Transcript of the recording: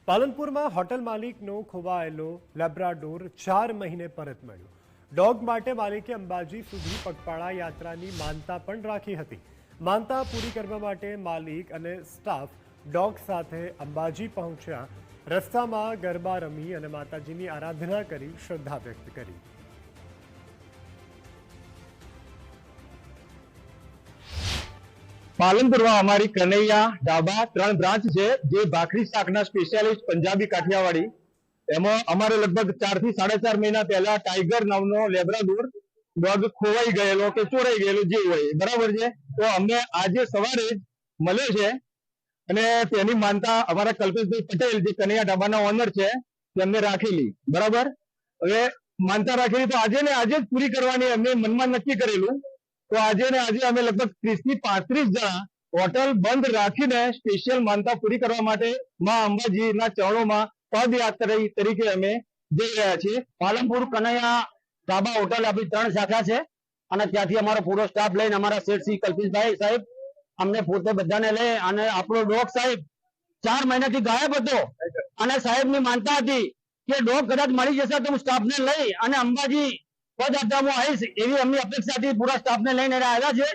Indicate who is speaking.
Speaker 1: પાલનપુરમાં hotel માલિકનો ખોવાયેલો Labrador 4 મહિને પરત મળ્યો। ડોગ માટે માલિકે અંબાજી સુધી પગપાળા યાત્રાની માનતા પણ રાખી હતી। માનતા પૂરી કરવા માટે માલિક અને સ્ટાફ ડોગ સાથે અંબાજી પહોંચ્યા। રસ્તામાં ગરબા રમી અને માતાજીની આરાધના કરી શ્રદ્ધા વ્યક્ત કરી।
Speaker 2: પાલનપુરમાં અમારી કનૈયા ઢાબા 3 બ્રાન્ચ છે, જે ભાખરી શાકના સ્પેશિયાલિસ્ટ પંજાબી કાઠિયાવાડી। એમાં અમારે લગભગ 4 થી 4.5 મહિના પહેલા ટાઈગર નામનો લેબ્રાડોર ડોગ ખોવાઈ ગયેલો કે ચોરાઈ ગયેલો જે હોય બરાબર છે। તો અમને આજે સવારે જ મળ્યો છે અને તેની માનતા અમારા કલ્પેશભાઈ પટેલ જે કનૈયા ઢાબાના ઓનર છે તેમને રાખેલી બરાબર। હવે માનતા રાખેલી તો આજે ને આજે જ પૂરી કરવાની અમને મનમાં નક્કી કરેલું। તો આજે ને આજે અમે લગભગ 30 થી 35 જણા હોટલ બંધ રાખીને સ્પેશિયલ માનતા પૂરી કરવા માટે માં અંબાજીના ચરણોમાં પદયાત્રી તરીકે અમે જઈ રહ્યા છીએ।
Speaker 3: પાલનપુર કનૈયા ઢાબા હોટલ આપણી 3 શાખા છે અને ત્યાંથી અમારો પૂરો સ્ટાફ લઈને અમારા શેઠ શ્રી કલ્પેશભાઈ સાહેબ અમને પોતે બધાને લઈ અને આપણો ડોગ સાહેબ 4 મહિનાથી ગાયબ હતો અને સાહેબની માનતા હતી કે ડોગ કદાચ મળી જશે તો હું સ્ટાફને લઈ અને અંબાજી પદયાત્રામાં આવીશ, એવી અમની અપેક્ષાથી પૂરા સ્ટાફને લઈને આવ્યા છે